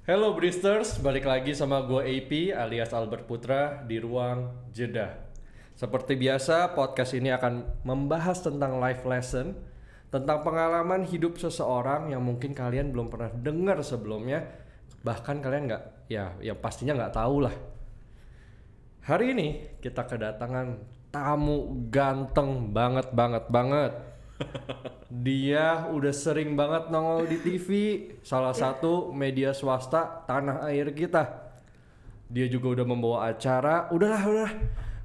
Hello Bristers, balik lagi sama gue AP alias Albert Putra di Ruang Jeda. Seperti biasa, podcast ini akan membahas tentang life lesson, tentang pengalaman hidup seseorang yang mungkin kalian belum pernah dengar sebelumnya, bahkan kalian yang pastinya nggak tahu lah. Hari ini kita kedatangan tamu ganteng banget. Dia udah sering banget nongol di TV, salah satu media swasta tanah air kita. Dia juga udah membawa acara. Udahlah,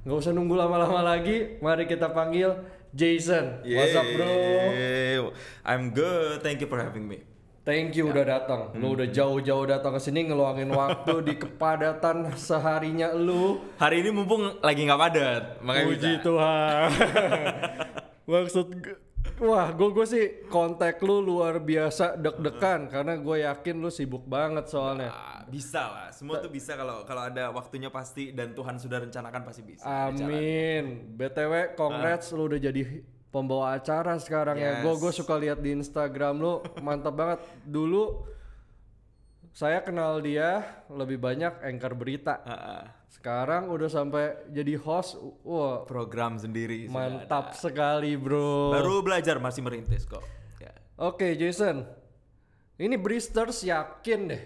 nggak usah nunggu lama-lama lagi. Mari kita panggil Jason. What's up, bro? I'm good. Thank you for having me. Thank you udah datang. Lu udah jauh-jauh datang ke sini ngeluangin waktu di kepadatan seharinya lu. Hari ini mumpung lagi nggak padat, makanya Puji bisa. Tuhan. Wah, gue sih kontak lu luar biasa deg-degan karena gue yakin lu sibuk banget soalnya. Bisa lah, semua tuh bisa kalau ada waktunya pasti dan Tuhan sudah rencanakan pasti bisa. Amin. BTW, congrats lu udah jadi pembawa acara sekarang ya. Gue suka lihat di Instagram lu, mantap banget. Dulu saya kenal dia lebih banyak anchor berita. Sekarang udah sampai jadi host, wah Program sendiri. mantap sekali bro. Baru belajar, masih merintis kok. Ya. Oke Jason, ini Bristers yakin deh,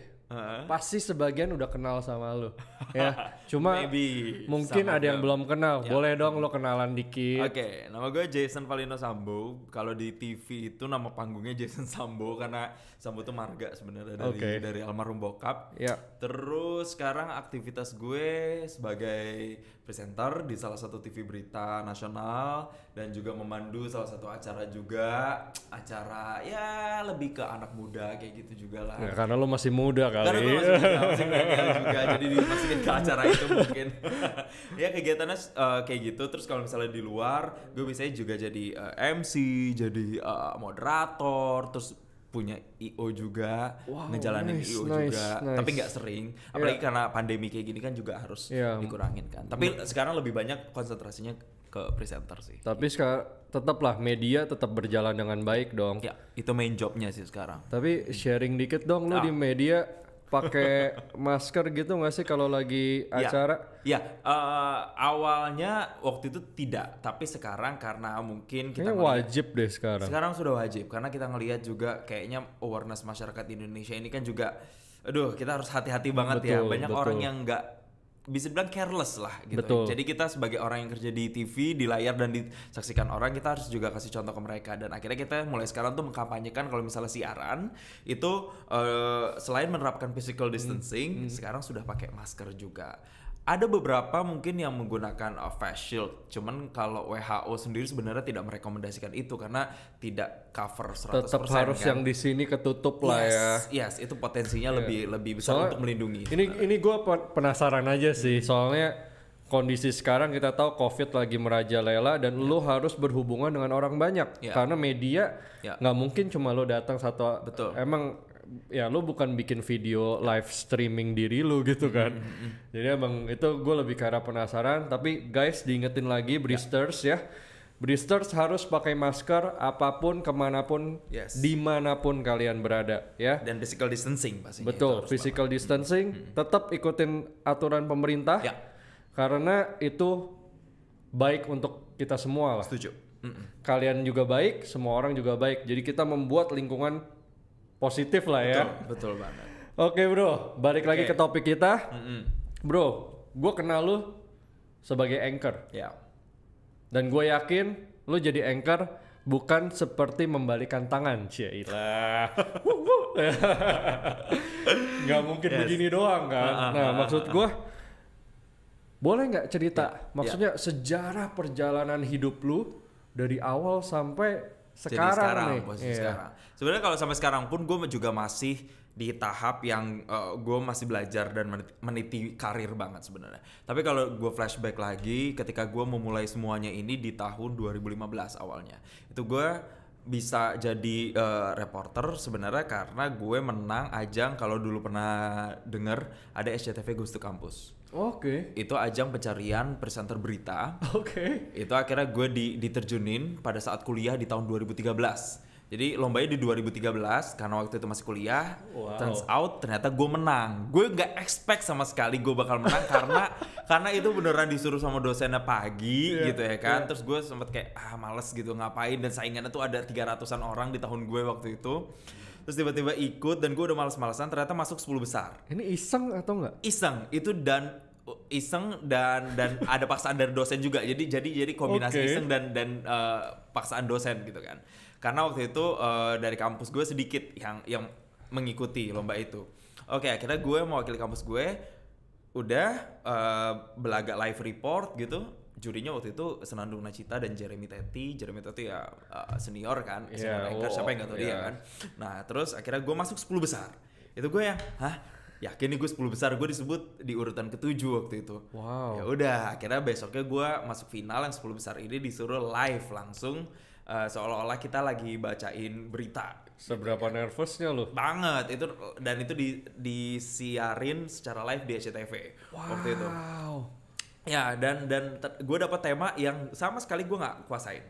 pasti sebagian udah kenal sama lu, ya. Cuma Maybe mungkin some ada of yang them. belum kenal. Boleh dong lo kenalan dikit. Oke, nama gue Jason Valino Sambo. Kalau di TV itu nama panggungnya Jason Sambo karena Sambo itu marga sebenarnya dari almarhum bokap. Ya. Terus sekarang aktivitas gue sebagai presenter di salah satu TV berita nasional dan juga memandu salah satu acara juga, acara ya lebih ke anak muda kayak gitu juga lah. Ya, karena lo masih muda kali. Karena gue masih milenial juga, jadi dimasukin ke acara itu mungkin. Ya kegiatannya kayak gitu. Terus kalau misalnya di luar, gue biasanya juga jadi MC, jadi moderator, terus punya IO juga, ngejalanin IO juga. Tapi nggak sering, apalagi karena pandemi kayak gini kan juga harus dikurangin kan. Tapi sekarang lebih banyak konsentrasinya ke presenter sih. Tapi sekarang tetaplah media tetap berjalan dengan baik dong. Ya, itu main jobnya sih sekarang. Tapi sharing dikit dong lo di media pakai masker gitu nggak sih kalau lagi acara? Ya, awalnya waktu itu tidak, tapi sekarang karena mungkin kita Kayaknya wajib deh sekarang. Sekarang sudah wajib karena kita ngelihat juga kayaknya awareness masyarakat Indonesia ini kan juga, aduh kita harus hati-hati banget ya. Banyak orang yang nggak bisa bilang careless lah gitu. Jadi kita sebagai orang yang kerja di TV, di layar dan disaksikan orang, kita harus juga kasih contoh ke mereka. Dan akhirnya kita mulai sekarang tuh mengkampanyekan kalau misalnya siaran itu selain menerapkan physical distancing, sekarang sudah pakai masker juga. Ada beberapa mungkin yang menggunakan face shield, cuman kalau WHO sendiri sebenarnya tidak merekomendasikan itu karena tidak cover 100%. Tetap harus kan. yang di sini ketutup lah ya. Yes, itu potensinya lebih besar Soalnya, untuk melindungi. Ini gue penasaran aja sih, soalnya kondisi sekarang kita tahu COVID lagi merajalela dan lu harus berhubungan dengan orang banyak karena media nggak mungkin cuma lu datang satu. Betul. Emang ya lu bukan bikin video live streaming diri lu gitu kan. Jadi emang itu gue lebih karena penasaran. Tapi guys diingetin lagi Bristers ya. Bristers harus pakai masker apapun, kemanapun, dimanapun kalian berada ya. Dan physical distancing pastinya. Betul, physical distancing. Tetap ikutin aturan pemerintah. Karena itu baik untuk kita semua lah. Setuju. Kalian juga baik, semua orang juga baik. Jadi kita membuat lingkungan positif lah ya. Betul banget. Oke bro, balik lagi ke topik kita. Bro, gue kenal lu sebagai anchor. Dan gue yakin lu jadi anchor bukan seperti membalikan tangan. Cailah. Gak mungkin begini doang kan. Nah maksud gue, boleh gak cerita? Maksudnya sejarah perjalanan hidup lu dari awal sampai sekarang nih. Sekarang. Sebenarnya kalau sampai sekarang pun gue juga masih di tahap yang gue masih belajar dan meniti karir banget sebenarnya. Tapi kalau gue flashback lagi ketika gue memulai semuanya ini di tahun 2015 awalnya. Itu gue bisa jadi reporter sebenarnya karena gue menang ajang, kalau dulu pernah denger ada SCTV Ghost to Campus. Itu ajang pencarian presenter berita. Itu akhirnya gue diterjunin pada saat kuliah di tahun 2013. Jadi lombanya di 2013 karena waktu itu masih kuliah. Wow. Turns out ternyata gue menang. Gue nggak expect sama sekali gue bakal menang karena itu beneran disuruh sama dosennya pagi gitu ya kan. Terus gue sempet kayak males gitu ngapain, dan saingannya tuh ada 300-an orang di tahun gue waktu itu. Terus tiba-tiba ikut dan gue udah males-malesan, ternyata masuk 10 besar. Ini iseng atau enggak? Iseng itu dan ada paksaan dari dosen juga. Jadi kombinasi iseng dan paksaan dosen gitu kan. Karena waktu itu dari kampus gue sedikit yang mengikuti lomba itu. Oke, akhirnya gue mewakili kampus gue. Udah belaga live report gitu. Jurinya waktu itu Senandung Nachita dan Jeremy Teti. Jeremy Teti ya senior kan, senior anchor, siapa yang gak tau dia kan. Nah terus akhirnya gue masuk 10 besar. Itu gue yang yakin nih gue 10 besar, gue disebut di urutan ke-7 waktu itu. Wow. Ya udah, akhirnya besoknya gue masuk final yang 10 besar ini, disuruh live langsung seolah-olah kita lagi bacain berita. Seberapa nervousnya lu? Banget itu, dan itu disiarin secara live di SCTV waktu itu. Ya, dan gue dapet tema yang sama sekali gue nggak kuasain.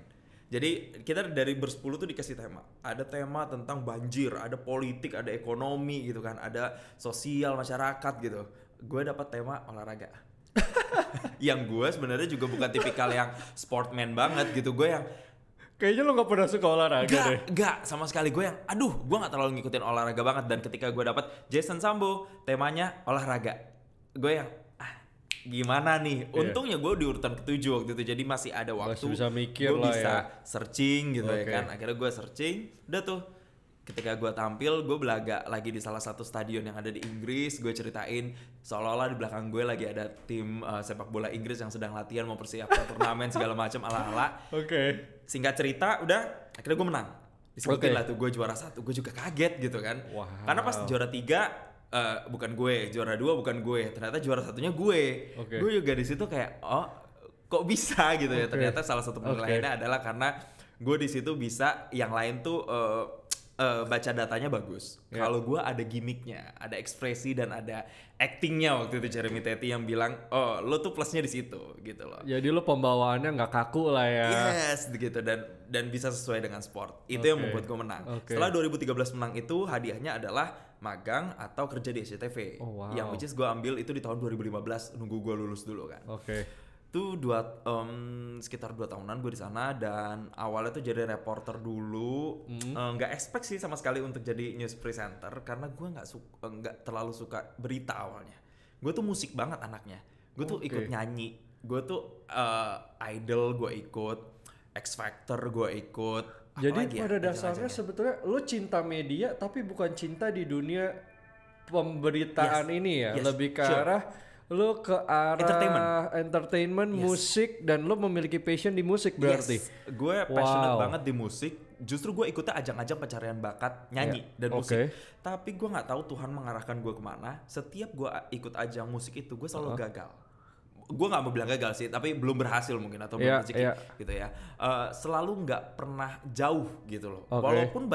Jadi kita dari bersepuluh tuh dikasih tema. Ada tema tentang banjir, ada politik, ada ekonomi gitu kan, ada sosial masyarakat gitu. Gue dapet tema olahraga. Yang gue sebenarnya juga bukan tipikal yang sportman banget gitu. Gue yang kayaknya lo gak pernah suka olahraga deh. Gak, sama sekali. Gue yang gue gak terlalu ngikutin olahraga banget. Dan ketika gue dapet Jason Sambo temanya olahraga, gue yang gimana nih? Untungnya gue di urutan ke-7 waktu itu, jadi masih ada waktu. Masih bisa mikir gue lah bisa ya. searching gitu ya kan. Akhirnya gue searching, udah tuh. Ketika gue tampil, gue belaga lagi di salah satu stadion yang ada di Inggris. Gue ceritain seolah-olah di belakang gue lagi ada tim sepak bola Inggris yang sedang latihan mempersiapkan turnamen segala macam ala-ala. Singkat cerita, udah akhirnya gue menang. Disebutin lah tuh gue juara 1. Gue juga kaget gitu kan. Karena pas juara 3 bukan gue, juara 2 bukan gue. Ternyata juara 1-nya gue. Gue juga di situ kayak kok bisa gitu ya. Ternyata salah satu penilaiannya adalah karena gue di situ bisa, yang lain tuh baca datanya bagus. Kalau gue ada gimmicknya, ada ekspresi dan ada actingnya. Waktu itu Jeremy Teti yang bilang, lo tuh plusnya di situ gitu loh. Jadi lo pembawaannya nggak kaku lah ya. Yes, gitu, dan bisa sesuai dengan sport. Itu yang membuat gue menang. Setelah 2013 menang itu, hadiahnya adalah magang atau kerja di SCTV. Yang which is gue ambil itu di tahun 2015, nunggu gue lulus dulu kan. Itu sekitar 2 tahunan gue di sana, dan awalnya tuh jadi reporter dulu. Nggak expect sih sama sekali untuk jadi news presenter karena gue nggak terlalu suka berita awalnya. Gue tuh musik banget anaknya. Gue tuh ikut nyanyi. Gue tuh Idol gue ikut, X Factor gue ikut. Jadi pada dasarnya sebetulnya lo cinta media tapi bukan cinta di dunia pemberitaan ini ya, lebih ke arah lo ke arah entertainment musik, dan lo memiliki passion di musik berarti. Gue passionate banget di musik. Justru gue ikutnya ajang-ajang pencarian bakat nyanyi dan musik. Tapi gue nggak tahu Tuhan mengarahkan gue kemana. Setiap gue ikut ajang musik itu gue selalu gagal. Gue nggak mau bilang gagal sih, tapi belum berhasil mungkin, atau belum rezeki gitu ya. Selalu nggak pernah jauh gitu loh. Walaupun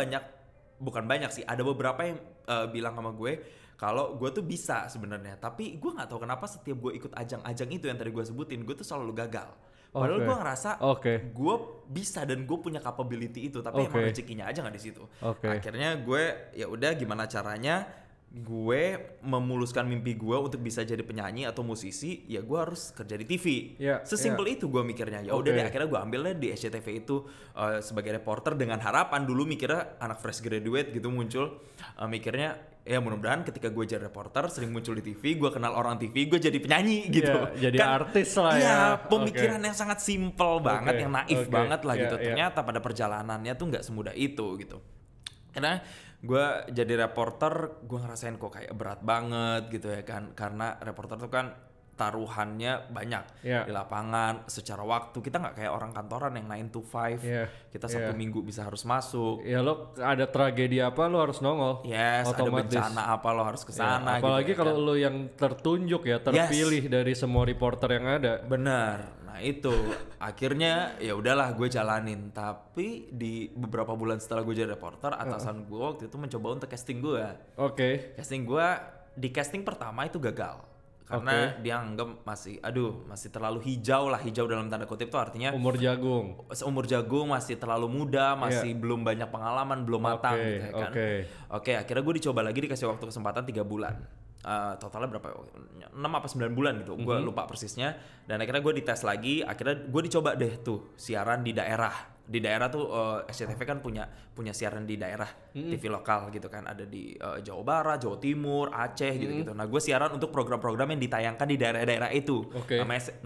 bukan banyak sih, ada beberapa yang bilang sama gue kalau gue tuh bisa sebenarnya, tapi gue nggak tahu kenapa setiap gue ikut ajang-ajang itu yang tadi gue sebutin, gue tuh selalu gagal. Padahal gue ngerasa gue bisa dan gue punya capability itu, tapi emang rezekinya aja nggak di situ. Akhirnya gue ya udah, gimana caranya gue memuluskan mimpi gue untuk bisa jadi penyanyi atau musisi, ya gue harus kerja di TV. Sesimpel itu gue mikirnya. Ya udah deh, akhirnya gue ambilnya di SCTV itu sebagai reporter, dengan harapan dulu mikirnya anak fresh graduate gitu muncul, mikirnya ya mudah-mudahan ketika gue jadi reporter sering muncul di TV, gue kenal orang TV, gue jadi penyanyi gitu. Jadi kan, artis lah ya. Pemikiran yang sangat simple banget, yang naif banget lah gitu. Ternyata pada perjalanannya tuh nggak semudah itu gitu. Karena gue jadi reporter, gue ngerasain kok kayak berat banget gitu ya kan. Karena reporter tuh kan taruhannya banyak di lapangan secara waktu. Kita nggak kayak orang kantoran yang 9 to 5. Kita Sabtu Minggu bisa harus masuk. Ya lo ada tragedi apa lo harus nongol. Ada bencana apa lo harus kesana. Apalagi gitu, kalau lo yang tertunjuk ya, terpilih dari semua reporter yang ada. Benar. Nah itu akhirnya ya udahlah gue jalanin. Tapi di beberapa bulan setelah gue jadi reporter, atasan gue waktu itu mencoba untuk casting gue. Casting gue, di casting pertama itu gagal. karena dia anggap masih terlalu hijau dalam tanda kutip tuh artinya umur jagung masih terlalu muda, masih belum banyak pengalaman, belum matang gitu ya kan. Oke, akhirnya gue dicoba lagi, dikasih waktu kesempatan 3 bulan. Totalnya berapa? 6 apa 9 bulan gitu, gue lupa persisnya. Dan akhirnya gue dites lagi, akhirnya gue dicoba deh tuh siaran di daerah. Di daerah tuh SCTV kan punya siaran di daerah, TV lokal gitu kan, ada di Jawa Barat, Jawa Timur, Aceh gitu-gitu. Nah, gue siaran untuk program-program yang ditayangkan di daerah-daerah itu.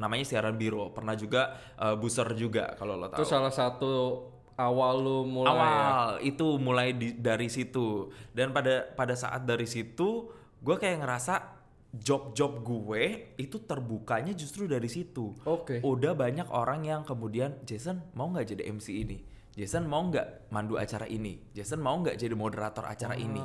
Namanya siaran biro. Pernah juga booster juga kalau lo tahu. Itu salah satu awal lu mulai itu mulai dari situ. Dan pada saat dari situ gue kayak ngerasa job gue itu terbukanya justru dari situ. Udah banyak orang yang kemudian, Jason mau nggak jadi MC ini? Jason mau nggak mandu acara ini? Jason mau nggak jadi moderator acara ini?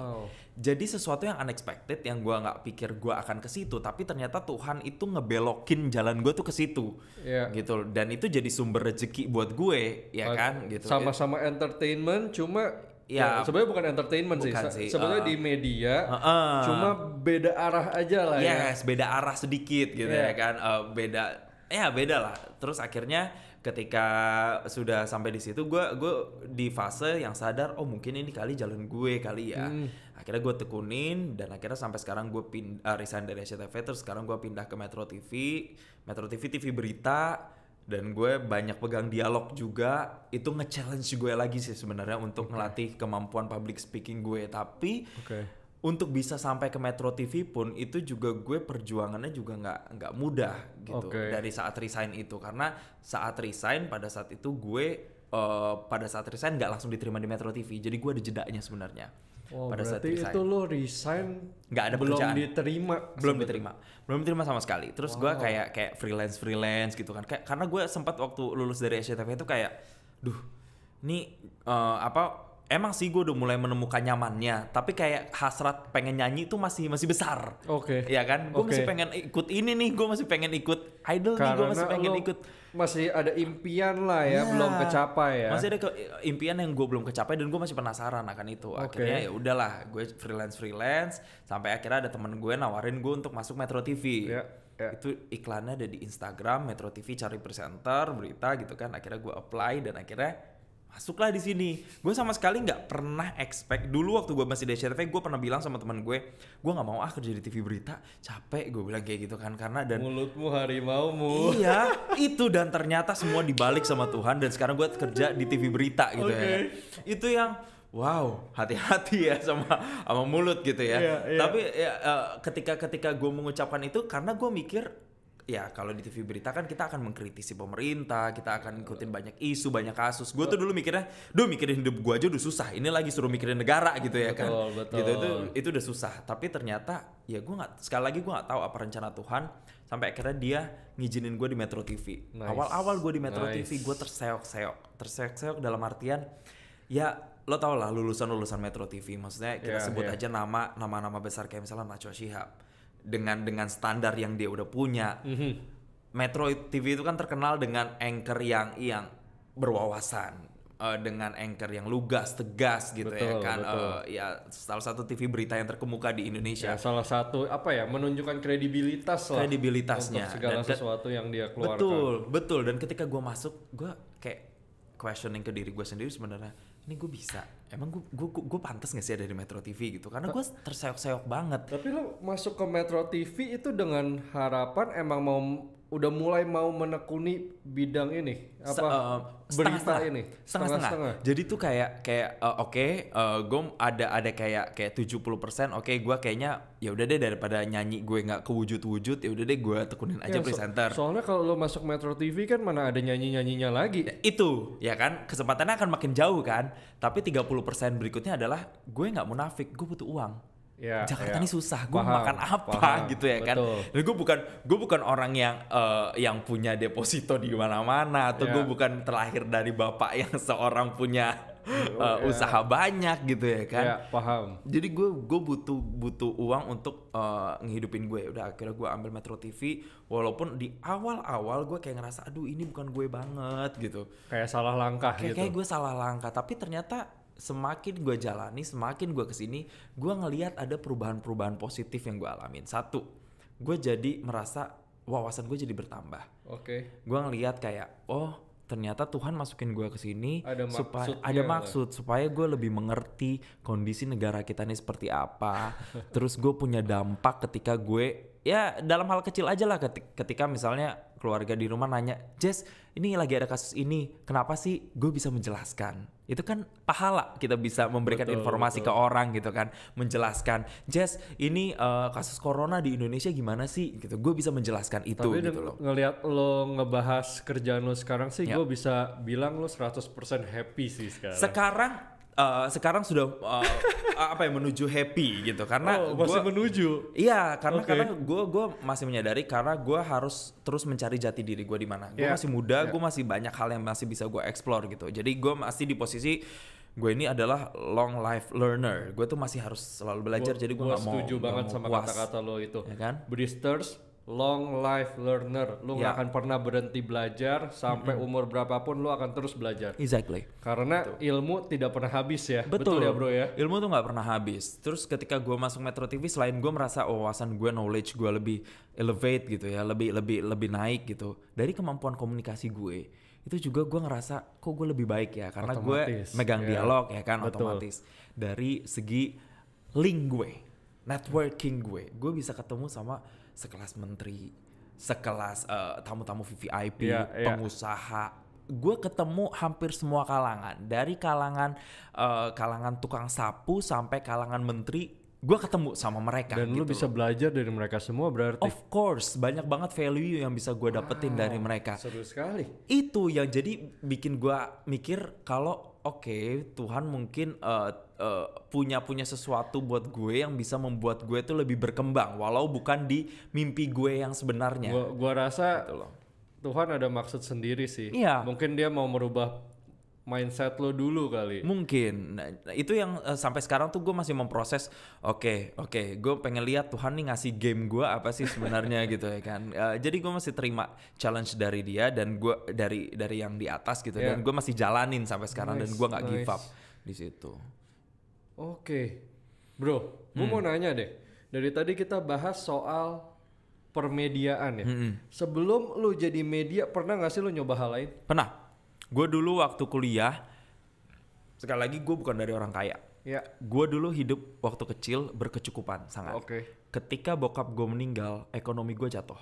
Jadi sesuatu yang unexpected yang gue nggak pikir gue akan ke situ, tapi ternyata Tuhan itu ngebelokin jalan gue tuh ke situ, gitu. Dan itu jadi sumber rezeki buat gue, ya kan? Gitu. Sama-sama entertainment, cuma ya sebenarnya bukan entertainment sih. Sebenarnya di media, cuma beda arah aja lah. Beda arah sedikit gitu ya kan. Beda lah. Terus akhirnya ketika sudah sampai di situ, gue di fase yang sadar, mungkin ini kali jalan gue kali ya. Akhirnya gue tekunin, dan akhirnya sampai sekarang gue resign dari SCTV. Terus sekarang gue pindah ke Metro TV TV berita. Dan gue banyak pegang dialog juga, itu nge-challenge gue lagi sih sebenarnya untuk ngelatih kemampuan public speaking gue. Tapi untuk bisa sampai ke Metro TV pun itu juga gue perjuangannya juga nggak mudah gitu dari saat resign itu. Karena saat resign pada saat itu gue nggak langsung diterima di Metro TV, jadi gue ada jedanya sebenarnya. Pada saat resign. Itu lo resign nggak ada pekerjaan, belum diterima sama sekali. Terus gue kayak freelance gitu kan, karena gue sempat waktu lulus dari SCTV itu kayak nih emang sih gue udah mulai menemukan nyamannya, tapi kayak hasrat pengen nyanyi itu masih besar. Ya kan, gue masih pengen ikut ini nih, gue masih pengen ikut idol nih, gue masih pengen ikut. Masih ada impian lah ya, belum kecapai ya. Masih ada impian yang gue belum kecapai, dan gue masih penasaran akan itu. Akhirnya ya udahlah, gue freelance sampai akhirnya ada temen gue nawarin gue untuk masuk Metro TV. Itu iklannya ada di Instagram, Metro TV cari presenter berita gitu kan. Akhirnya gue apply dan akhirnya masuklah di sini. Gue sama sekali nggak pernah expect. Dulu waktu gue masih di SCTV, gue pernah bilang sama teman gue nggak mau kerja di TV berita, capek, gue bilang kayak gitu kan. Karena dan mulutmu harimaumu. Iya, itu, dan ternyata semua dibalik sama Tuhan, dan sekarang gue kerja di TV berita gitu ya. Itu yang wow, hati-hati ya sama mulut gitu ya. Tapi ketika gue mengucapkan itu, karena gue mikir, ya kalau di TV berita kan kita akan mengkritisi pemerintah, kita akan ngikutin banyak isu, banyak kasus. Gue tuh dulu mikirnya, mikirin hidup gue aja udah susah, ini lagi suruh mikirin negara gitu ya kan. Gitu, itu udah susah. Tapi ternyata ya sekali lagi gue nggak tahu apa rencana Tuhan, sampai akhirnya dia ngizinin gue di Metro TV. Awal-awal gue di Metro TV gue terseok-seok dalam artian, ya lo tau lah lulusan Metro TV, maksudnya kita sebut aja nama-nama besar kayak misalnya Najwa Shihab. Dengan standar yang dia udah punya. Metro TV itu kan terkenal dengan anchor yang berwawasan, dengan anchor yang lugas, tegas gitu. Ya kan. Ya salah satu TV berita yang terkemuka di Indonesia. Salah satu menunjukkan kredibilitasnya untuk segala sesuatu yang dia keluarkan. Betul. Dan ketika gue masuk, gue kayak questioning ke diri gue sendiri sebenarnya, ini gue bisa, emang gue pantas nggak sih ada di Metro TV gitu, karena gue terseok-seok banget. Tapi lo masuk ke Metro TV itu dengan harapan emang udah mulai mau menekuni bidang ini berita ini setengah-setengah. Jadi tuh kayak gue ada kayak 70%. Gue kayaknya ya udah deh, daripada nyanyi gue nggak kewujud-wujud, ya udah deh gue tekunin aja presenter. Soalnya kalau lo masuk Metro TV kan mana ada nyanyinya lagi. Itu ya kan, kesempatannya akan makin jauh kan. Tapi 30% berikutnya adalah gue nggak munafik, gue butuh uang. Jakarta ini susah, gue makan apa gitu ya kan. Dan gue bukan orang yang punya deposito di mana-mana, atau gue bukan terlahir dari bapak yang seorang punya usaha banyak gitu ya kan. Jadi gue butuh uang untuk ngehidupin gue. Udah akhirnya gue ambil Metro TV, walaupun di awal-awal gue kayak ngerasa aduh ini bukan gue banget gitu. Kayak salah langkah gitu. Kayak gue salah langkah, tapi ternyata semakin gue jalani, semakin gue kesini, gue ngelihat ada perubahan-perubahan positif yang gue alamin. Satu, gue jadi merasa wawasan gue jadi bertambah. Gue ngelihat kayak ternyata Tuhan masukin gue ke sini supaya ada maksud supaya gue lebih mengerti kondisi negara kita ini seperti apa. Terus gue punya dampak ketika gue ya dalam hal kecil aja lah, ketika misalnya keluarga di rumah nanya, Jess ini lagi ada kasus ini, kenapa sih? Gue bisa menjelaskan. Itu kan pahala, kita bisa memberikan informasi ke orang gitu kan, menjelaskan, Jess ini kasus corona di Indonesia gimana sih gitu. Gue bisa menjelaskan itu. Tapi gitu loh. Ngelihat lo ngebahas kerjaan lo sekarang sih, gue bisa bilang lo 100% happy sih sekarang. Sekarang sudah menuju happy gitu, karena masih menuju. Iya, karena gue masih menyadari, karena gue harus terus mencari jati diri gue di mana. Gue masih muda, gue masih banyak hal yang masih bisa gue explore gitu. Jadi gue masih di posisi gue ini adalah long life learner. Gue tuh masih harus selalu belajar. Jadi gue nggak mau setuju banget sama kata-kata lo itu. Ya kan? Bristers long life learner, lu nggak akan pernah berhenti belajar sampai umur berapapun lu akan terus belajar. Exactly. Karena ilmu tidak pernah habis ya. Betul ya bro ya. Ilmu tuh nggak pernah habis. Terus ketika gue masuk Metro TV, selain gue merasa wawasan gue, knowledge gue lebih elevate gitu ya, lebih naik gitu. Dari kemampuan komunikasi gue, itu juga gue ngerasa kok gue lebih baik ya, karena gue megang dialog ya kan. Betul. Otomatis. Dari segi link gue, networking gue bisa ketemu sama sekelas menteri, sekelas tamu-tamu VVIP, pengusaha. Gue ketemu hampir semua kalangan, dari kalangan tukang sapu sampai kalangan menteri, gue ketemu sama mereka. Dan gitu lu bisa belajar dari mereka semua berarti. Of course, banyak banget value yang bisa gue dapetin dari mereka. Seru sekali. Itu yang jadi bikin gue mikir kalau Tuhan mungkin punya sesuatu buat gue yang bisa membuat gue tuh lebih berkembang, walau bukan di mimpi gue yang sebenarnya. Gua rasa gitu loh. Tuhan ada maksud sendiri sih. Iya. Mungkin dia mau merubah mindset lo dulu kali. Mungkin. Nah, itu yang sampai sekarang tuh gue masih memproses. Oke, gue pengen lihat Tuhan nih ngasih game gue apa sih sebenarnya gitu ya kan. Jadi gue masih terima challenge dari dia, dan gue dari yang di atas gitu. Dan gue masih jalanin sampai sekarang, dan gue nggak give up di situ. Bro, gue mau nanya deh. Dari tadi kita bahas soal permediaan ya. Sebelum lu jadi media, pernah gak sih lu nyoba hal lain? Pernah. Gue dulu waktu kuliah, sekali lagi gue bukan dari orang kaya. Gue dulu hidup waktu kecil berkecukupan sangat. Ketika bokap gue meninggal, ekonomi gue jatuh.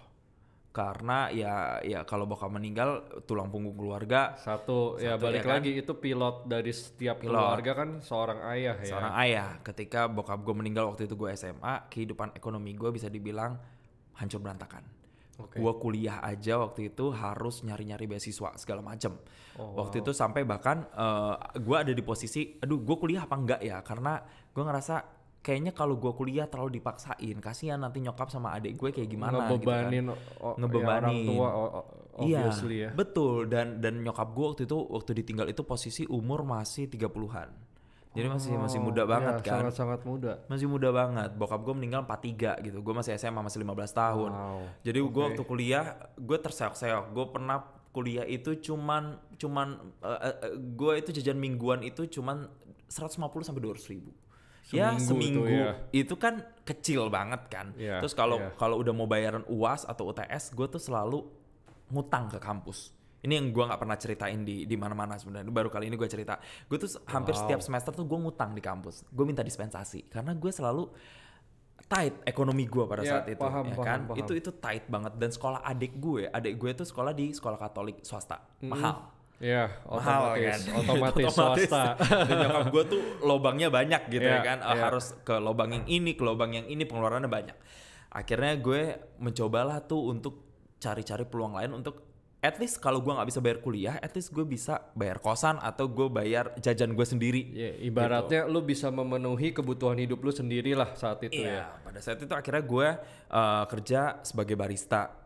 Karena ya kalau bokap meninggal, tulang punggung keluarga. Satu ya balik ya kan? Lagi itu pilot dari setiap keluarga kan seorang ayah ya. Seorang ayah. Ketika bokap gue meninggal waktu itu gue SMA, kehidupan ekonomi gue bisa dibilang hancur berantakan. Gue kuliah aja waktu itu harus nyari-nyari beasiswa segala macem. Waktu itu sampai bahkan gue ada di posisi, aduh gue kuliah apa enggak ya? Karena gue ngerasa kayaknya kalau gue kuliah terlalu dipaksain, kasihan nanti nyokap sama adik gue kayak gimana ngebebanin gitu kan. Ngebebanin orang tua obviously ya. Betul, dan nyokap gue waktu ditinggal itu posisi umur masih 30-an. Jadi masih muda banget kan. Sangat-sangat muda. Masih muda banget. Bokap gue meninggal 43 gitu. Gue masih SMA, masih 15 tahun. Jadi gue waktu kuliah gue terseok-seok. Gue pernah kuliah itu cuman gue itu jajan mingguan itu cuman 150 sampai 200 ribu. Seminggu itu kan kecil banget kan. Terus kalau udah mau bayaran UAS atau UTS, gue tuh selalu ngutang ke kampus. Ini yang gue nggak pernah ceritain di mana-mana sebenarnya. Baru kali ini gue cerita. Gue tuh hampir setiap semester tuh gue ngutang di kampus. Gue minta dispensasi karena gue selalu tight ekonomi gue pada saat itu. Paham. Itu tight banget. Dan sekolah adik gue tuh sekolah di sekolah Katolik swasta, mahal. Otomatis swasta. Dan nyokap gue tuh lobangnya banyak gitu ya kan. Harus ke lobang yang ini, ke lobang yang ini, pengeluarannya banyak. Akhirnya gue mencobalah tuh untuk cari-cari peluang lain untuk at least kalau gue nggak bisa bayar kuliah, at least gue bisa bayar kosan atau gue bayar jajan gue sendiri. Ibaratnya gitu. Lu bisa memenuhi kebutuhan hidup lu sendiri lah saat itu ya. Pada saat itu akhirnya gue kerja sebagai barista.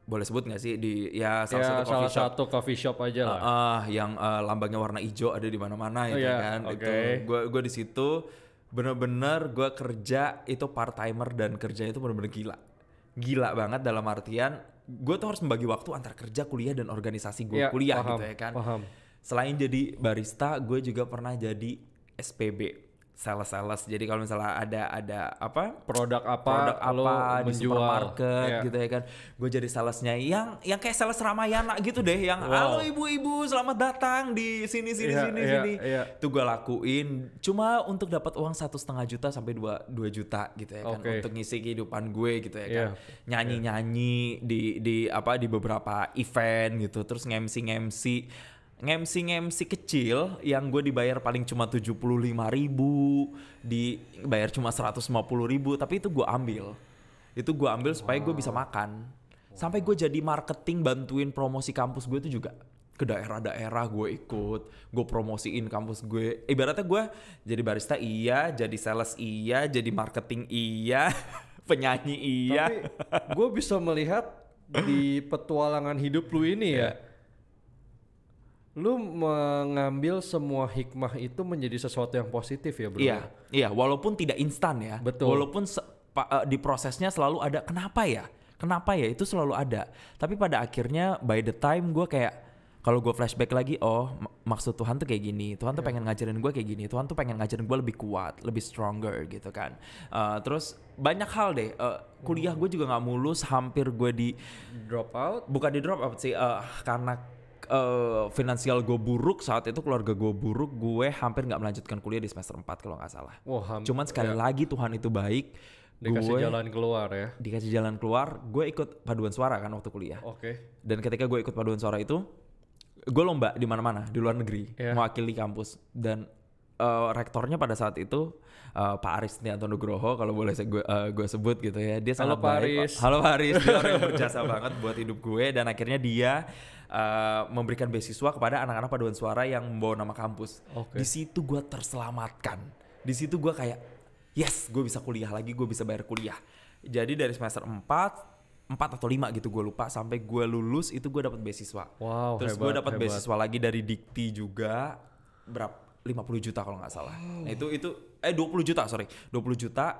Boleh sebut nggak sih di salah satu coffee shop aja lah. Yang lambangnya warna hijau ada di mana-mana kan. Gue di situ bener-bener gue kerja itu part timer, dan kerjanya itu bener-bener gila banget dalam artian gue tuh harus membagi waktu antara kerja, kuliah, dan organisasi gue kuliah gitu ya kan. Selain jadi barista, gue juga pernah jadi SPB, sales. Jadi kalau misalnya ada apa produk apa di menjual. supermarket gitu ya kan, gue jadi salesnya yang kayak sales Ramayana gitu deh, yang halo ibu-ibu selamat datang di sini. Itu gue lakuin cuma untuk dapat uang 1,5 juta sampai 2 juta gitu ya kan, untuk ngisi kehidupan gue gitu ya kan. Nyanyi di beberapa event gitu, terus nge-MC kecil yang gue dibayar paling cuma 75.000, dibayar cuma 150.000, tapi itu gue ambil supaya gue bisa makan. Sampai gue jadi marketing, bantuin promosi kampus gue itu juga ke daerah-daerah, gue gue promosiin kampus gue. Ibaratnya gue jadi barista iya, jadi sales iya, jadi marketing iya, penyanyi iya. Tapi gue bisa melihat di petualangan hidup lu ini ya, lu mengambil semua hikmah itu menjadi sesuatu yang positif ya bro. Iya, walaupun tidak instan ya. Betul. Walaupun di prosesnya selalu ada kenapa ya itu selalu ada. Tapi pada akhirnya by the time gue kayak, kalau gue flashback lagi, maksud Tuhan tuh kayak gini, Tuhan tuh pengen ngajarin gue kayak gini, Tuhan tuh pengen ngajarin gue lebih kuat, lebih stronger gitu kan. Terus banyak hal deh, kuliah gue juga nggak mulus, hampir gue di drop out. Bukan di drop out sih, karena finansial gue buruk saat itu, keluarga gue buruk, gue hampir nggak melanjutkan kuliah di semester 4 kalau nggak salah. Cuman sekali lagi Tuhan itu baik, dikasih jalan keluar ya. Dikasih jalan keluar, gue ikut paduan suara kan waktu kuliah. Dan ketika gue ikut paduan suara itu, gue lomba di mana-mana di luar negeri, mewakili kampus. Dan rektornya pada saat itu Pak Aris Nianto Nugroho, kalau boleh gue sebut gitu ya. Dia sangat baik. Halo Pak Aris, dia orang yang berjasa banget buat hidup gue. Dan akhirnya dia memberikan beasiswa kepada anak-anak paduan suara yang membawa nama kampus. Di situ gue terselamatkan. Di situ gue kayak, yes, gue bisa kuliah lagi, gue bisa bayar kuliah. Jadi dari semester 4 atau 5 gitu gue lupa, sampai gue lulus itu gue dapat beasiswa. Terus gue dapat beasiswa lagi dari Dikti juga, berapa? 50 juta kalau nggak salah. Nah itu 20 juta.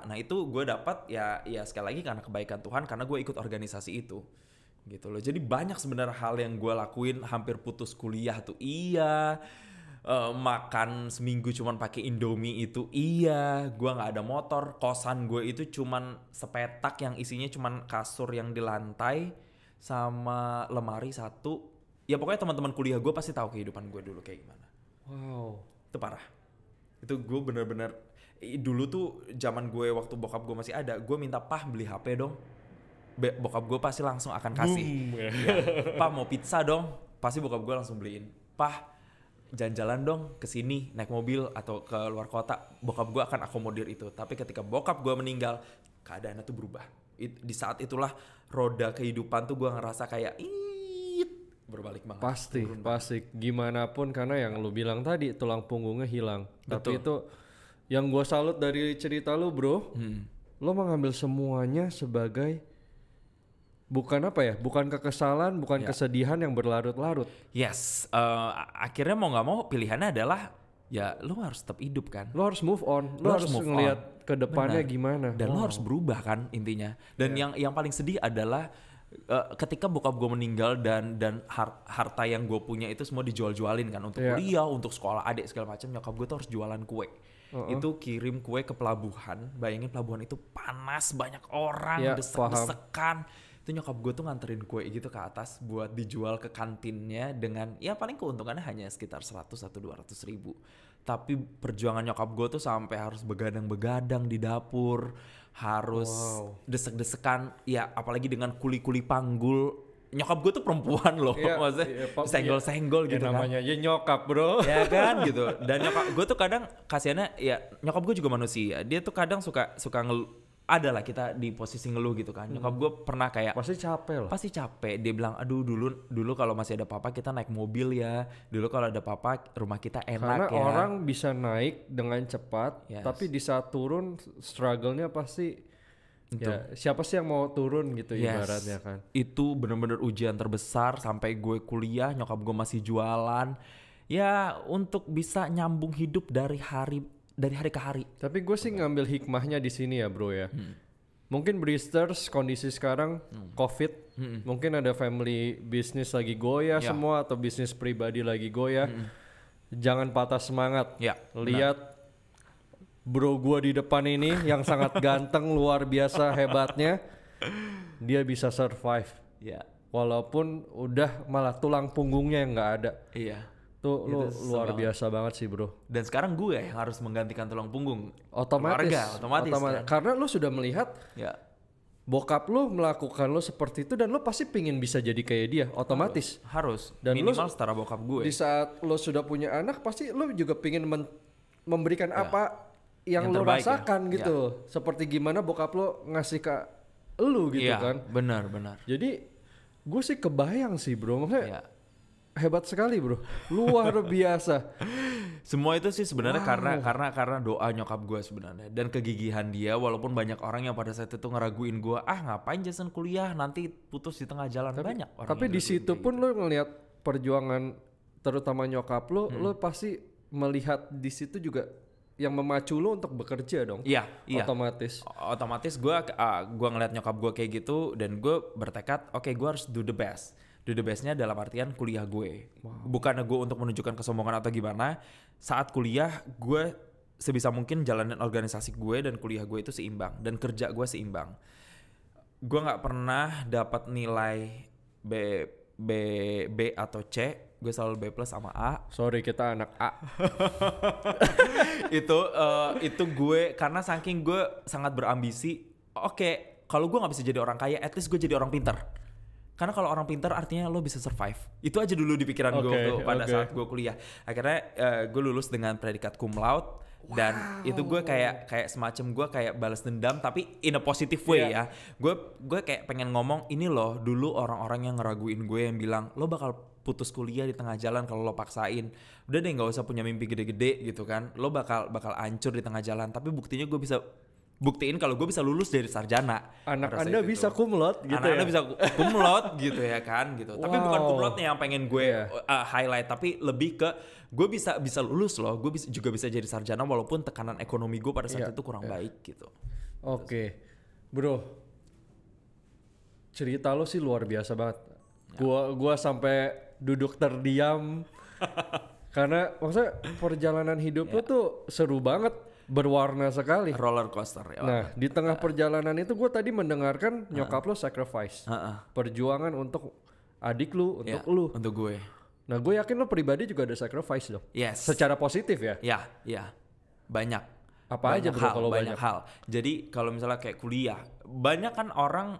Nah itu gue dapat ya sekali lagi karena kebaikan Tuhan, karena gue ikut organisasi itu gitu loh. Jadi banyak sebenarnya hal yang gue lakuin, hampir putus kuliah tuh makan seminggu cuman pakai Indomie itu gue nggak ada motor, kosan gue itu cuman sepetak yang isinya cuman kasur yang di lantai sama lemari satu. Ya pokoknya teman-teman kuliah gue pasti tahu kehidupan gue dulu kayak gimana. Itu parah. Itu gue bener-bener, dulu tuh zaman gue waktu bokap gue masih ada, gue minta, "Pah, beli HP dong." Bokap gue pasti langsung akan kasih. "Pah, mau pizza dong." Pasti bokap gue langsung beliin. "Pah, jalan-jalan dong ke sini naik mobil atau ke luar kota." Bokap gue akan akomodir itu. Tapi ketika bokap gue meninggal, keadaannya tuh berubah. Di saat itulah roda kehidupan tuh gue ngerasa kayak berbalik banget. Pasti. Gimana pun, karena yang lu bilang tadi, tulang punggungnya hilang. Betul. Tapi itu yang gue salut dari cerita lu bro. Lu mengambil semuanya sebagai bukan kekesalan, bukan kesedihan yang berlarut-larut. Yes, akhirnya mau nggak mau pilihannya adalah ya lu harus tetap hidup kan. Lu harus move on, lu harus ngelihat ke depannya gimana. Dan lu harus berubah kan intinya. Dan yang paling sedih adalah ketika bokap gue meninggal dan harta yang gue punya itu semua dijual-jualin kan untuk kuliah, untuk sekolah adik segala macam. Nyokap gue tuh harus jualan kue. Itu kirim kue ke pelabuhan. Bayangin pelabuhan itu panas, banyak orang, desek-desekan. Itu nyokap gue tuh nganterin kue gitu ke atas buat dijual ke kantinnya dengan ya paling keuntungannya hanya sekitar 100 atau 200 ribu. Tapi perjuangan nyokap gue tuh sampai harus begadang-begadang di dapur, harus desek-desekan, ya apalagi dengan kuli-kuli panggul. Nyokap gue tuh perempuan loh, maksudnya senggol-senggol gitu kan. Namanya aja nyokap bro. Ya kan gitu. Dan nyokap gue tuh kadang kasihannya, ya nyokap gue juga manusia. Dia tuh kadang suka ada lah kita di posisi ngeluh gitu kan. Nyokap gue pernah kayak pasti capek. Dia bilang, "Aduh dulu kalau masih ada papa kita naik mobil ya. Dulu kalau ada papa rumah kita enak." Karena orang bisa naik dengan cepat, tapi di saat turun struggle-nya pasti ya, siapa sih yang mau turun gitu ibaratnya kan. Itu bener-bener ujian terbesar sampai gue kuliah, nyokap gue masih jualan. Ya untuk bisa nyambung hidup dari hari ke hari. Tapi gue sih ngambil hikmahnya di sini ya bro ya. Mungkin Bristers kondisi sekarang COVID, mungkin ada family bisnis lagi goyah semua, atau bisnis pribadi lagi goyah. Jangan patah semangat. Lihat bro gua di depan ini yang sangat ganteng, luar biasa hebatnya, dia bisa survive. Iya. Walaupun udah malah tulang punggungnya yang nggak ada. Iya. Tuh lu luar biasa banget sih bro. Dan sekarang gue yang harus menggantikan tulang punggung. Otomatis. Otomatis. Kan? Karena lu sudah melihat ya. bokap lu melakukan lu seperti itu dan lu pasti pingin bisa jadi kayak dia. Otomatis. Harus. Dan minimal setara bokap gue. Di saat lu sudah punya anak pasti lu juga pingin memberikan apa yang lu rasakan gitu. Seperti gimana bokap lu ngasih ke lu gitu kan. Benar. Jadi gue sih kebayang sih bro, maksudnya hebat sekali bro, luar biasa. Semua itu sih sebenarnya karena doa nyokap gue sebenarnya dan kegigihan dia, walaupun banyak orang yang pada saat itu ngeraguin gue, ngapain Jason kuliah nanti putus di tengah jalan, banyak orang. Tapi di situ pun lo ngelihat perjuangan terutama nyokap lo, lo pasti melihat di situ juga yang memacu lo untuk bekerja dong. Iya. Otomatis gue ngeliat nyokap gue kayak gitu dan gue bertekad, oke, gue harus do the best. Do the bestnya dalam artian kuliah gue. Bukannya gue untuk menunjukkan kesombongan atau gimana. Saat kuliah gue sebisa mungkin jalanin organisasi gue dan kuliah gue itu seimbang dan kerja gue seimbang. Gue nggak pernah dapat nilai B atau C. Gue selalu B plus sama A. Sorry, kita anak A. itu gue karena saking gue sangat berambisi. Oke, kalau gue nggak bisa jadi orang kaya, at least gue jadi orang pintar. Karena kalau orang pintar artinya lo bisa survive. Itu aja dulu di pikiran gue pada saat gue kuliah. Akhirnya gue lulus dengan predikat cum laude. Dan itu gue kayak semacam gue kayak balas dendam tapi in a positive way ya. Gue kayak pengen ngomong ini loh, dulu orang-orang yang ngeraguin gue yang bilang lo bakal putus kuliah di tengah jalan kalau lo paksain. Udah deh nggak usah punya mimpi gede-gede gitu kan. Lo bakal hancur di tengah jalan. Tapi buktinya gue bisa buktiin kalau gue bisa lulus dari sarjana. Anak Anda bisa cum laude gitu. Anak Anda bisa cum laude gitu ya kan gitu. Tapi bukan cum laude-nya yang pengen gue highlight, tapi lebih ke gue bisa lulus loh. Gue juga bisa jadi sarjana walaupun tekanan ekonomi gue pada saat itu kurang baik gitu. Oke. Bro. Cerita lo sih luar biasa banget. Gua sampai duduk terdiam. Karena maksudnya perjalanan hidup lo tuh seru banget. Berwarna sekali. Roller coaster ya. Nah di tengah perjalanan itu gue tadi mendengarkan nyokap lo sacrifice. Perjuangan untuk adik lu, untuk lu. Untuk gue. Nah gue yakin lo pribadi juga ada sacrifice dong. Yes. Secara positif ya? Iya. Banyak. Apa aja bro kalau banyak hal. Jadi kalau misalnya kayak kuliah. Banyak kan orang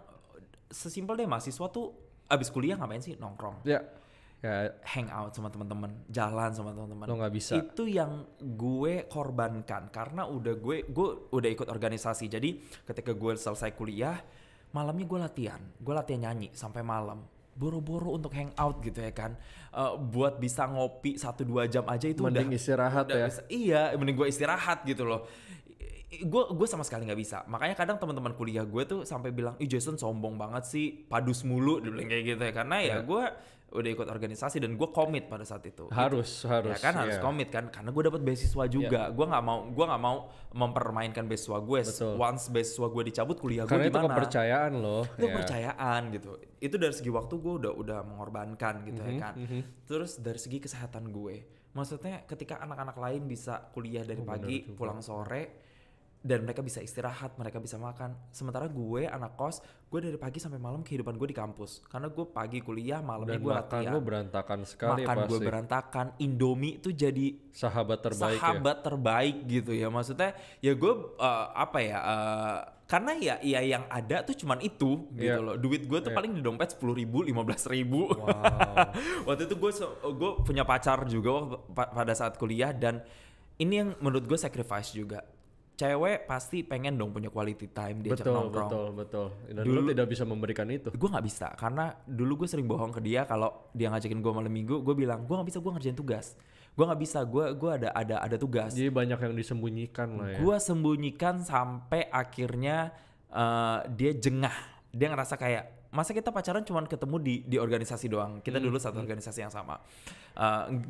sesimpel deh mahasiswa tuh abis kuliah ngapain sih? Nongkrong. Ya. Hang out sama teman-teman, jalan sama teman-teman. Lo nggak bisa. Itu yang gue korbankan karena gue udah ikut organisasi. Jadi ketika gue selesai kuliah, malamnya gue latihan nyanyi sampai malam. Boro-boro untuk hang out gitu ya kan. Buat bisa ngopi 1-2 jam aja itu mending istirahat ya. Iya, mending gue istirahat gitu loh. Gue sama sekali nggak bisa. Makanya kadang teman-teman kuliah gue tuh sampai bilang, Jason sombong banget sih, padus mulu, dia bilang kayak gitu ya. Karena ya gue udah ikut organisasi dan gue komit pada saat itu. Harus ya kan harus komit kan, karena gue dapat beasiswa juga. Gue nggak mau mempermainkan beasiswa gue. Once beasiswa gue dicabut, kuliah gue gimana? Karena itu kepercayaan loh. Itu kepercayaan gitu. Itu dari segi waktu gue udah mengorbankan gitu ya kan. Terus dari segi kesehatan gue, maksudnya ketika anak-anak lain bisa kuliah dari pagi pulang sore. Dan mereka bisa istirahat, mereka bisa makan. Sementara gue anak kos, gue dari pagi sampai malam kehidupan gue di kampus. Karena gue pagi kuliah, malamnya gue latihan. Dan makan gue berantakan sekali. Makan gue berantakan. Indomie itu jadi sahabat terbaik gitu ya. Maksudnya ya gue karena ya yang ada tuh cuman itu gitu loh. Duit gue tuh paling di dompet 10.000, 15.000. Wow. Waktu itu gue punya pacar juga pada saat kuliah. Dan ini yang menurut gue sacrifice juga. Cewek pasti pengen dong punya quality time, diajak nongkrong. Betul. Dan dulu tidak bisa memberikan itu. Gue nggak bisa karena dulu gue sering bohong ke dia kalau dia ngajakin gue malam minggu, gue bilang gue nggak bisa, gue ngerjain tugas. Gue nggak bisa, gue ada tugas. Jadi banyak yang disembunyikan lah ya. Gue sembunyikan sampai akhirnya dia jengah, dia ngerasa kayak masa kita pacaran cuma ketemu di organisasi doang. Kita dulu satu organisasi yang sama.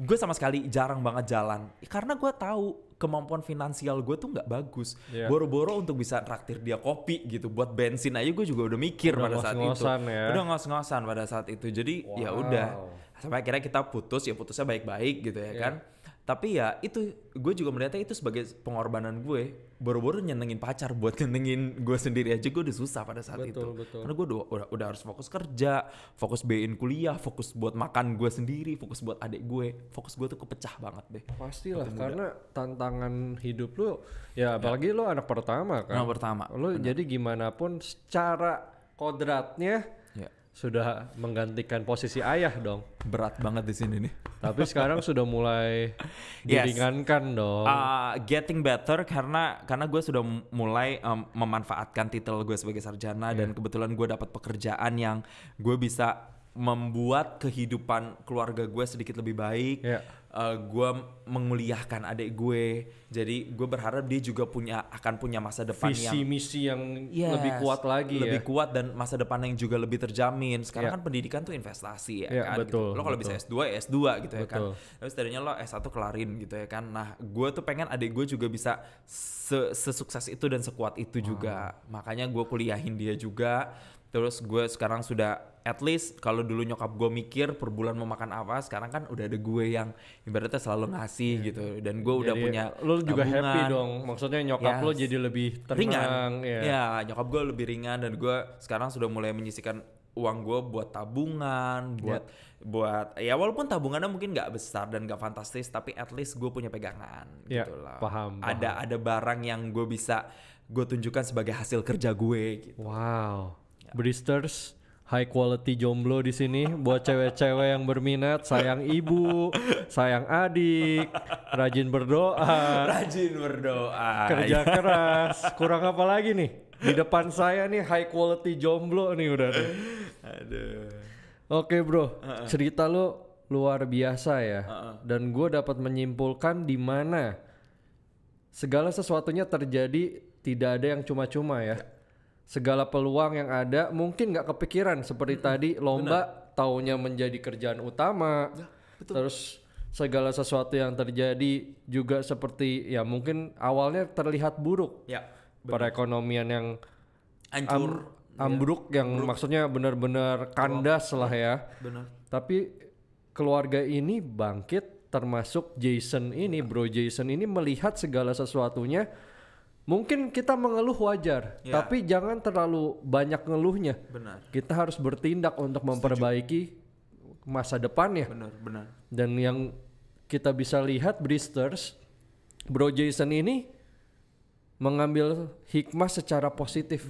Gue sama sekali jarang banget jalan karena gue tahu kemampuan finansial gue tuh nggak bagus. Boro-boro untuk bisa traktir dia kopi gitu buat bensin aja gue juga udah mikir pada saat itu. Udah ngos-ngosan pada saat itu. Jadi ya udah sampai akhirnya kita putus, ya putusnya baik-baik gitu ya kan. Tapi ya itu gue juga melihatnya itu sebagai pengorbanan gue. Boro-boro nyenengin pacar buat nyenengin gue sendiri aja gue udah susah pada saat itu. Karena gue udah harus fokus kerja, fokus biayain kuliah, fokus buat makan gue sendiri, fokus buat adik gue. Fokus gue tuh kepecah banget deh. Pastilah karena tantangan hidup lu ya apalagi lu anak pertama kan. Anak pertama. Lu jadi gimana pun secara kodratnya sudah menggantikan posisi ayah dong. Berat banget di sini nih. Tapi sekarang sudah mulai diringankan dong. Getting better karena gue sudah mulai memanfaatkan titel gue sebagai sarjana dan kebetulan gue dapat pekerjaan yang gue bisa membuat kehidupan keluarga gue sedikit lebih baik. Gue menguliahkan adik gue, jadi gue berharap dia juga akan punya masa depan visi misi yang lebih kuat lagi, lebih kuat dan masa depan yang juga lebih terjamin. Sekarang kan pendidikan tuh investasi ya kan. Betul, gitu. Lo kalau bisa S2 ya S2 gitu ya kan. Terus tadinya lo S1 kelarin gitu ya kan. Nah gue tuh pengen adik gue juga bisa sesukses itu dan sekuat itu juga. Makanya gue kuliahin dia juga. Terus gue sekarang sudah at least kalau dulu nyokap gue mikir per bulan mau makan apa, sekarang kan udah ada gue yang ibaratnya selalu ngasih gitu. Dan gue udah punya lo juga happy dong, maksudnya nyokap lo jadi lebih tenang. Ya nyokap gue lebih ringan dan gue sekarang sudah mulai menyisihkan uang gue buat tabungan, buat ya walaupun tabungannya mungkin nggak besar dan nggak fantastis, tapi at least gue punya pegangan gitu lah. Paham. Ada barang yang gue bisa gue tunjukkan sebagai hasil kerja gue gitu. Wow. Bristers, high quality jomblo di sini buat cewek-cewek yang berminat, sayang ibu, sayang adik, rajin berdoa, kerja keras. Kurang apa lagi nih? Di depan saya nih high quality jomblo nih udah. Aduh. Oke bro, cerita lo luar biasa ya. Dan gue dapat menyimpulkan di mana segala sesuatunya terjadi tidak ada yang cuma-cuma ya. Segala peluang yang ada mungkin nggak kepikiran seperti tadi lomba taunya menjadi kerjaan utama. Terus segala sesuatu yang terjadi juga seperti ya mungkin awalnya terlihat buruk. Perekonomian yang ambruk yang maksudnya benar-benar kandas lah ya. Tapi keluarga ini bangkit, termasuk Jason ini, Bro Jason ini melihat segala sesuatunya. Mungkin kita mengeluh wajar, tapi jangan terlalu banyak ngeluhnya. Kita harus bertindak untuk memperbaiki masa depannya. Dan yang kita bisa lihat Bristers, Bro Jason ini mengambil hikmah secara positif.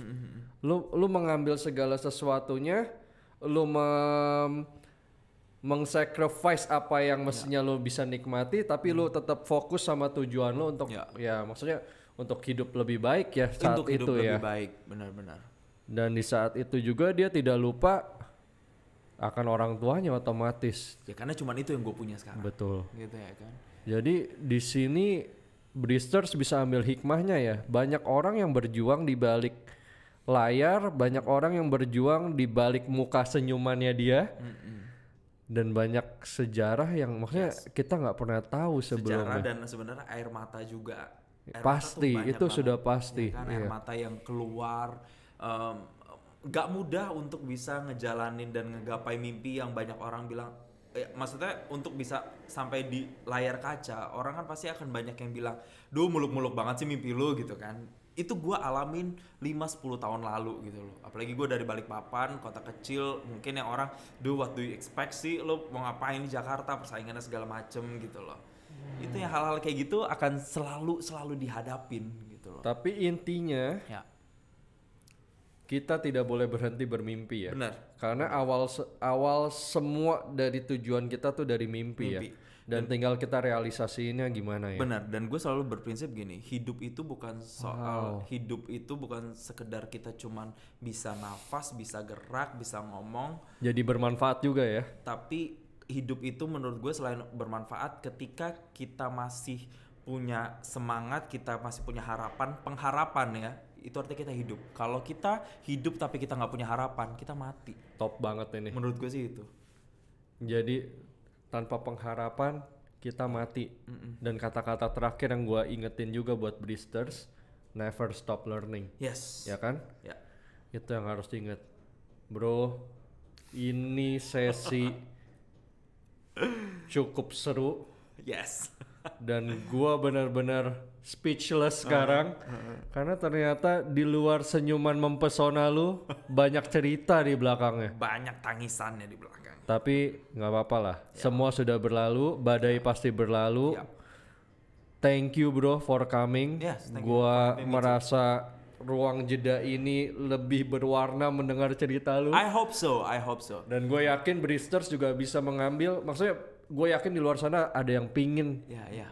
Lu mengambil segala sesuatunya, lu meng-sacrifice apa yang mestinya lu bisa nikmati, tapi lu tetap fokus sama tujuan lu untuk ya maksudnya untuk hidup lebih baik ya saat untuk hidup itu ya. Lebih baik, benar-benar. Dan di saat itu juga dia tidak lupa akan orang tuanya otomatis. Ya karena cuma itu yang gue punya sekarang. Betul. Gitu ya kan. Jadi di sini Bristers bisa ambil hikmahnya ya. Banyak orang yang berjuang di balik layar, banyak orang yang berjuang di balik muka senyumannya dia. Dan banyak sejarah yang maksudnya kita nggak pernah tahu sebelumnya. Sejarah dan sebenarnya air mata juga. Pasti itu sudah pasti. Ya kan? Air mata yang keluar, gak mudah untuk bisa ngejalanin dan ngegapai mimpi yang banyak orang bilang. Maksudnya untuk bisa sampai di layar kaca, orang kan pasti akan banyak yang bilang, duh muluk-muluk banget sih mimpi lu gitu kan. Itu gue alamin 5-10 tahun lalu gitu loh. Apalagi gue dari Balikpapan, kota kecil, mungkin yang orang, duh what do you expect sih, lu mau ngapain di Jakarta, persaingannya segala macem gitu loh. Itu yang hal-hal kayak gitu akan selalu dihadapin gitu loh. Tapi intinya kita tidak boleh berhenti bermimpi ya. Benar. Karena awal semua dari tujuan kita tuh dari mimpi. Ya. Dan tinggal kita realisasiinnya gimana ya. Benar. Dan gue selalu berprinsip gini, hidup itu bukan soal hidup itu bukan sekedar kita cuman bisa nafas, bisa gerak, bisa ngomong. Jadi bermanfaat juga ya. Tapi hidup itu menurut gue selain bermanfaat ketika kita masih punya semangat, kita masih punya pengharapan ya, itu artinya kita hidup. Kalau kita hidup tapi kita nggak punya harapan, kita mati. Top banget ini. Menurut gue sih itu. Jadi tanpa pengharapan kita mati. Dan kata-kata terakhir yang gue ingetin juga buat Bristers, never stop learning. Yes. Ya kan? Ya. Itu yang harus diingat. Bro, ini sesi cukup seru. Yes. Dan gua benar-benar speechless sekarang karena ternyata di luar senyuman mempesona lu banyak cerita di belakangnya. Banyak tangisannya di belakang. Tapi nggak apa-apa lah, semua sudah berlalu, badai pasti berlalu. Thank you bro for coming. Yes, Gua merasa ruang jeda ini lebih berwarna mendengar cerita lu. I hope so. Dan gue yakin Bristers juga bisa mengambil, maksudnya gue yakin di luar sana ada yang pingin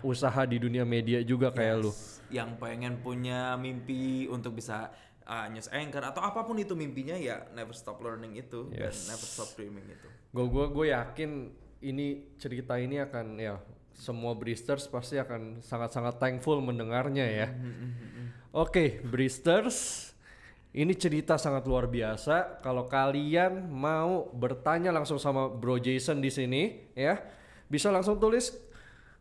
usaha di dunia media juga kayak lu. Yang pengen punya mimpi untuk bisa news anchor atau apapun itu mimpinya, ya never stop learning itu dan never stop dreaming itu. Gue yakin ini cerita ini akan semua Bristers pasti akan sangat-sangat thankful mendengarnya ya. Oke, Bristers, ini cerita sangat luar biasa. Kalau kalian mau bertanya langsung sama Bro Jason di sini ya, bisa langsung tulis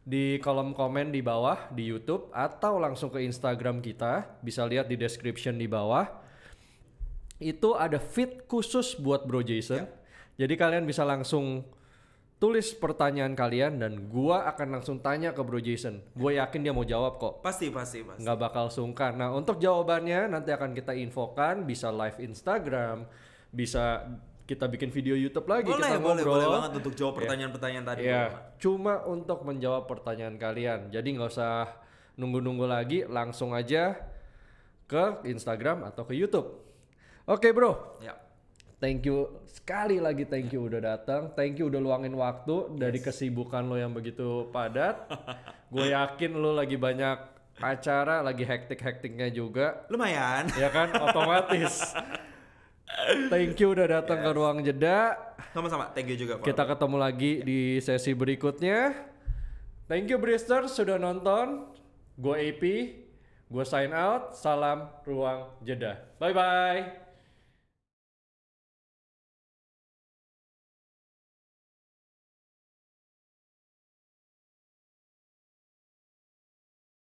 di kolom komen di bawah di YouTube atau langsung ke Instagram kita, bisa lihat di description di bawah. Itu ada feed khusus buat Bro Jason. Jadi kalian bisa langsung tulis pertanyaan kalian dan gua akan langsung tanya ke Bro Jason. Gue yakin dia mau jawab kok. Pasti. Nggak bakal sungkan. Nah, untuk jawabannya nanti akan kita infokan, bisa live Instagram, bisa kita bikin video YouTube lagi. Kita ngobrol. Boleh banget untuk jawab pertanyaan-pertanyaan tadi. Cuma untuk menjawab pertanyaan kalian. Jadi nggak usah nunggu-nunggu lagi, langsung aja ke Instagram atau ke YouTube. Oke bro. Thank you sekali lagi, thank you udah datang, thank you udah luangin waktu dari kesibukan lo yang begitu padat. Gue yakin lo lagi banyak acara, lagi hektik-hektiknya juga. Lumayan. Ya kan, otomatis. Thank you udah datang ke Ruang Jeda. Sama-sama, thank you juga. Kita ketemu lagi di sesi berikutnya. Thank you Bristers sudah nonton. Gue AP, gue sign out. Salam Ruang Jeda. Bye-bye.